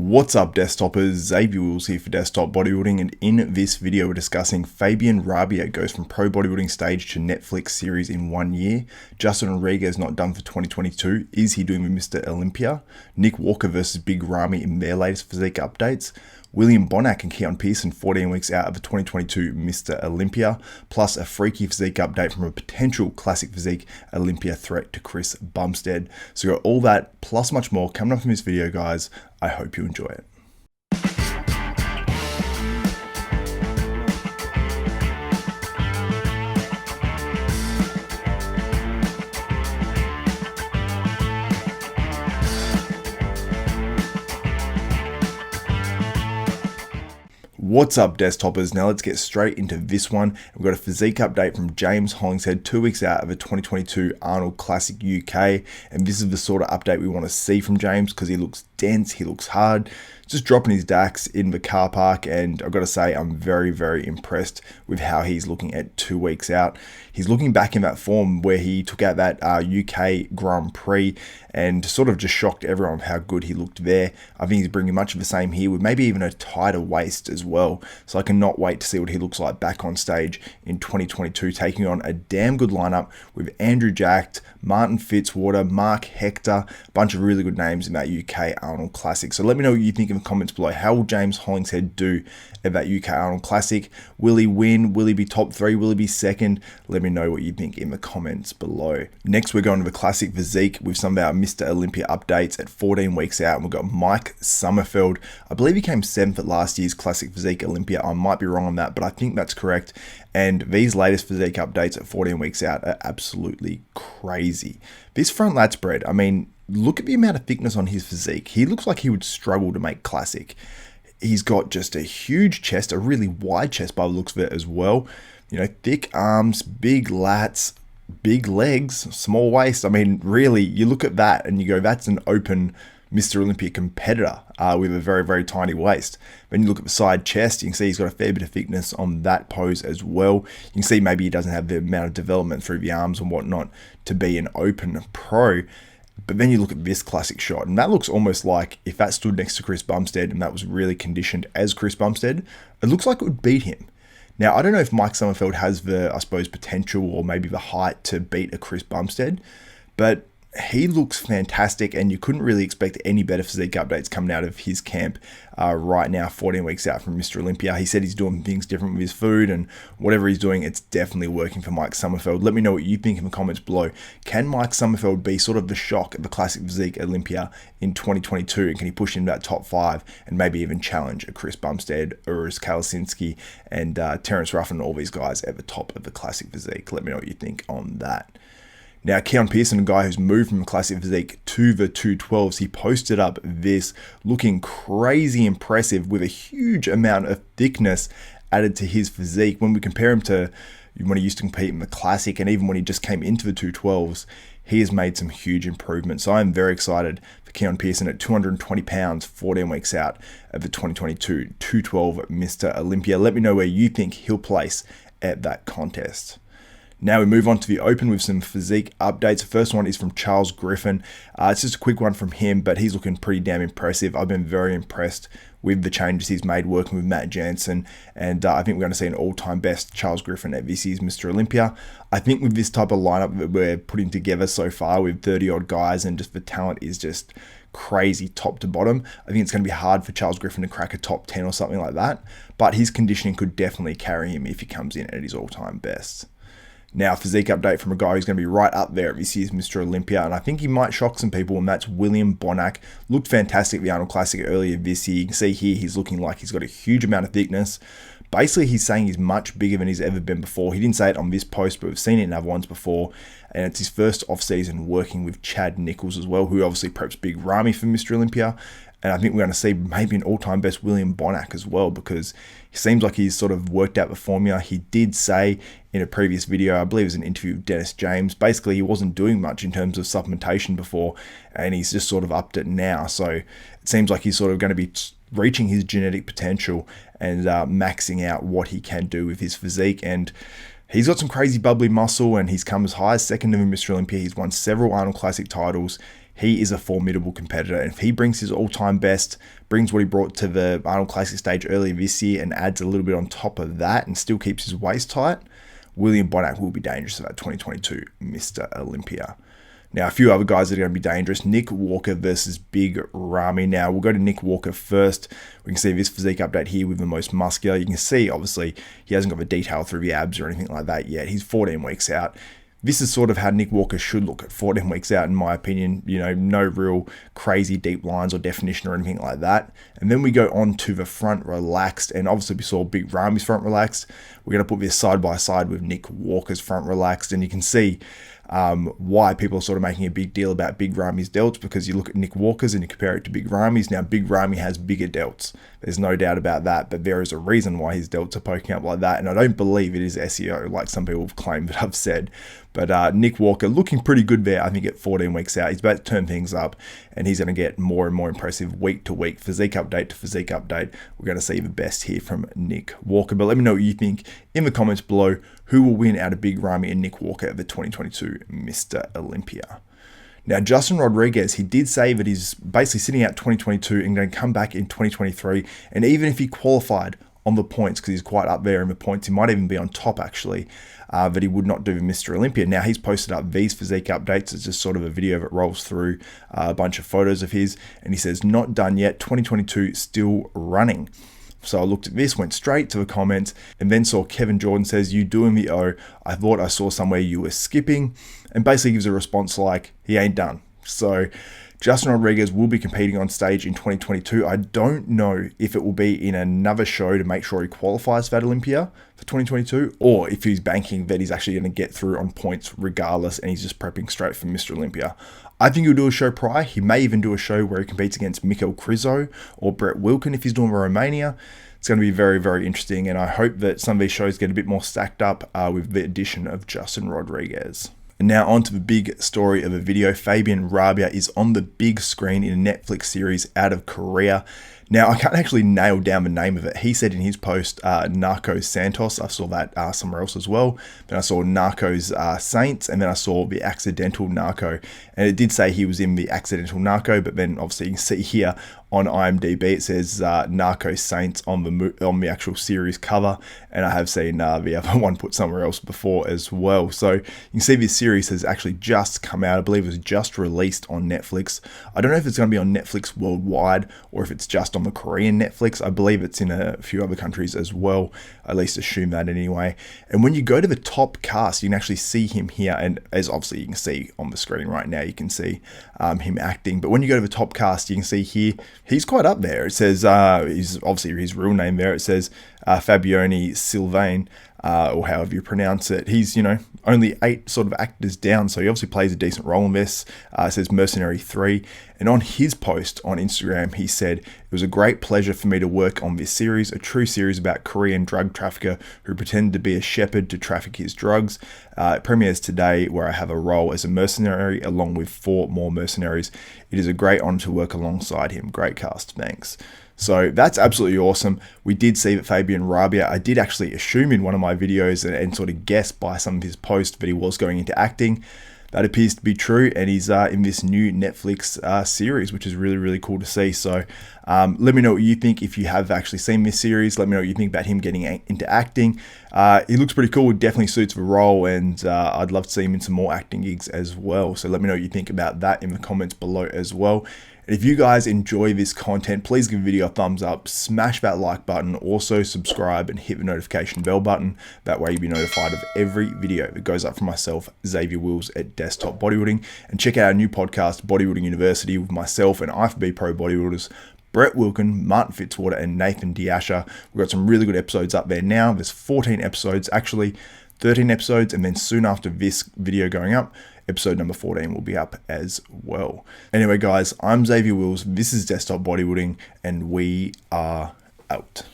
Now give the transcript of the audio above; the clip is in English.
What's up, desktopers? Xavier Wills here for Desktop Bodybuilding, and in this video we're discussing Fabian Rabia goes from pro bodybuilding stage to Netflix series in 1 year. Justin Rodriguez not done for 2022. Is he doing with Mr. Olympia? Nick Walker versus Big Ramy in their latest physique updates. William Bonac and Keon Pearson 14 weeks out of the 2022 Mr. Olympia, plus a freaky physique update from a potential classic physique Olympia threat to Chris Bumstead. So we got all that plus much more coming up in this video, guys. I hope you enjoy it. What's up, desktopers? Now let's get straight into this one. We've got a physique update from James Hollingshead 2 weeks out of a 2022 Arnold Classic UK, and this is the sort of update we want to see from James because he looks dense, he looks hard, just dropping his DAX in the car park, and I've got to say I'm very impressed with how he's looking at 2 weeks out. He's looking back in that form where he took out that UK Grand Prix and sort of just shocked everyone with how good he looked there. I think he's bringing much of the same here with maybe even a tighter waist as well. So I cannot wait to see what he looks like back on stage in 2022, taking on a damn good lineup with Andrew Jacked, Martin Fitzwater, Mark Hector, a bunch of really good names in that UK Arnold Classic. So let me know what you think in the comments below. How will James Hollingshead do at that UK Arnold Classic? Will he win? Will he be top 3? Will he be second? Let me know what you think in the comments below. Next, we're going to the Classic Physique with some of our Mr. Olympia updates at 14 weeks out. And we've got Mike Sommerfeld. I believe he came 7th at last year's Classic Physique Olympia. I might be wrong on that, but I think that's correct. And these latest physique updates at 14 weeks out are absolutely crazy. This front lat spread, I mean, look at the amount of thickness on his physique. He looks like he would struggle to make Classic. He's got just a huge chest, a really wide chest by the looks of it as well. You know, thick arms, big lats, big legs, small waist. I mean, really, you look at that and you go, that's an open Mr. Olympia competitor with a very tiny waist. When you look at the side chest, you can see he's got a fair bit of thickness on that pose as well. You can see maybe he doesn't have the amount of development through the arms and whatnot to be an open pro. But then you look at this classic shot, and that looks almost like if that stood next to Chris Bumstead and that was really conditioned as Chris Bumstead, it looks like it would beat him. Now, I don't know if Mike Sommerfeld has the, I suppose, potential or maybe the height to beat a Chris Bumstead, but he looks fantastic, and you couldn't really expect any better physique updates coming out of his camp right now, 14 weeks out from Mr. Olympia. He said he's doing things different with his food, and whatever he's doing, it's definitely working for Mike Sommerfeld. Let me know what you think in the comments below. Can Mike Sommerfeld be sort of the shock at the Classic Physique Olympia in 2022? And can he push into that top 5 and maybe even challenge a Chris Bumstead, Urs Kalasinski, and Terence Ruffin, all these guys at the top of the Classic Physique? Let me know what you think on that. Now, Keon Pearson, a guy who's moved from Classic Physique to the 212s, he posted up this looking crazy impressive with a huge amount of thickness added to his physique. When we compare him to when he used to compete in the Classic and even when he just came into the 212s, he has made some huge improvements. So I'm very excited for Keon Pearson at 220 pounds, 14 weeks out of the 2022 212 Mr. Olympia. Let me know where you think he'll place at that contest. Now we move on to the open with some physique updates. The first one is from Charles Griffin. It's just a quick one from him, but he's looking pretty damn impressive. I've been very impressed with the changes he's made working with Matt Jansen, and I think we're going to see an all-time best Charles Griffin at this year's Mr. Olympia. I think with this type of lineup that we're putting together so far with 30-odd guys, and just the talent is just crazy top to bottom, I think it's going to be hard for Charles Griffin to crack a top 10 or something like that, but his conditioning could definitely carry him if he comes in at his all-time best. Now, physique update from a guy who's going to be right up there at this year's Mr. Olympia, and I think he might shock some people, and that's William Bonac. Looked fantastic at the Arnold Classic earlier this year. You can see here he's looking like he's got a huge amount of thickness. Basically, he's saying he's much bigger than he's ever been before. He didn't say it on this post, but we've seen it in other ones before, and it's his first off-season working with Chad Nichols as well, who obviously preps Big Ramy for Mr. Olympia. And I think we're going to see maybe an all-time best William Bonac as well, because he seems like he's sort of worked out the formula. He did say in a previous video, I believe it was an interview with Dennis James, basically he wasn't doing much in terms of supplementation before, and he's just sort of upped it now. So it seems like he's sort of going to be reaching his genetic potential and maxing out what he can do with his physique. And he's got some crazy bubbly muscle, and he's come as high as second in Mr. Olympia. He's won several Arnold Classic titles. he is a formidable competitor. And if he brings his all-time best, brings what he brought to the Arnold Classic stage earlier this year and adds a little bit on top of that and still keeps his waist tight, William Bonac will be dangerous at that 2022 Mr. Olympia. Now, a few other guys that are going to be dangerous. Nick Walker versus Big Ramy. Now, we'll go to Nick Walker first. We can see this physique update here with the most muscular. You can see, obviously, he hasn't got the detail through the abs or anything like that yet. He's 14 weeks out. This is sort of how Nick Walker should look at 14 weeks out, in my opinion. You know, no real crazy deep lines or definition or anything like that. And then we go on to the front relaxed. And obviously, we saw Big Ramy's front relaxed. We're going to put this side by side with Nick Walker's front relaxed. And you can see why people are sort of making a big deal about Big Ramy's delts, because you look at Nick Walker's and you compare it to Big Ramy's. Now, Big Ramy has bigger delts. There's no doubt about that, but there is a reason why his delts are poking up like that, and I don't believe it is SEO, like some people have claimed that I've said. But Nick Walker looking pretty good there, I think, at 14 weeks out. He's about to turn things up, and he's going to get more and more impressive week to week, physique update to physique update. We're going to see the best here from Nick Walker. But let me know what you think in the comments below. Who will win out of Big Ramy and Nick Walker at the 2022 Mr. Olympia? Now, Justin Rodriguez, he did say that he's basically sitting out 2022 and going to come back in 2023. And even if he qualified on the points, because he's quite up there in the points, he might even be on top actually, that he would not do Mr. Olympia. Now, he's posted up these physique updates. It's just sort of a video that rolls through a bunch of photos of his. And he says, not done yet, 2022 still running. So I looked at this, went straight to the comments, and then saw Kevin Jordan says, you doing the O? I thought I saw somewhere you were skipping. And basically gives a response like, he ain't done. So Justin Rodriguez will be competing on stage in 2022. I don't know if it will be in another show to make sure he qualifies for that Olympia for 2022, or if he's banking that he's actually going to get through on points regardless, and he's just prepping straight for Mr. Olympia. I think he'll do a show prior. He may even do a show where he competes against Mikkel Krizo or Brett Wilkin if he's doing Romania. It's going to be very, very interesting, and I hope that some of these shows get a bit more stacked up with the addition of Justin Rodriguez. And now on to the big story of the video. Fabian Rabia is on the big screen in a Netflix series out of Korea. Now, I can't actually nail down the name of it. He said in his post, Narcos Santos. I saw that somewhere else as well. Then I saw Narcos Saints, and then I saw The Accidental Narco. And it did say he was in The Accidental Narco, but then obviously you can see here on IMDb, it says Narcos Saints on the actual series cover. And I have seen the other one put somewhere else before as well. So you can see this series has actually just come out. I believe it was just released on Netflix. I don't know if it's going to be on Netflix worldwide or if it's just on the Korean Netflix. I believe it's in a few other countries as well. I at least assume that anyway. And when you go to the top cast, you can actually see him here. And as obviously you can see on the screen right now, you can see him acting. But when you go to the top cast, you can see here, he's quite up there. It says, he's obviously his real name there. It says Fabione Sylvain, or however you pronounce it. He's, only 8 sort of actors down, so he obviously plays a decent role in this. It says Mercenary 3. And on his post on Instagram, he said, it was a great pleasure for me to work on this series, a true series about Korean drug trafficker who pretended to be a shepherd to traffic his drugs. It premieres today, where I have a role as a mercenary along with 4 more mercenaries. It is a great honor to work alongside him. Great cast, thanks. So that's absolutely awesome. We did see that Fabian Rabia, I did actually assume in one of my videos and sort of guess by some of his posts that he was going into acting. That appears to be true, and he's in this new Netflix series, which is really, really cool to see. So let me know what you think if you have actually seen this series. Let me know what you think about him getting into acting. He looks pretty cool. It definitely suits the role, and I'd love to see him in some more acting gigs as well. So let me know what you think about that in the comments below as well. And if you guys enjoy this content, please give the video a thumbs up, smash that like button, also subscribe and hit the notification bell button. That way you'll be notified of every video that goes up from myself, Xavier Wills at Desktop Bodybuilding. And check out our new podcast, Bodybuilding University, with myself and IFBB Pro bodybuilders, Brett Wilkin, Martin Fitzwater, and Nathan Diasha. We've got some really good episodes up there now. There's 14 episodes, actually 13 episodes, and then soon after this video going up, episode number 14 will be up as well. Anyway, guys, I'm Xavier Wills. This is Desktop Bodybuilding, and we are out.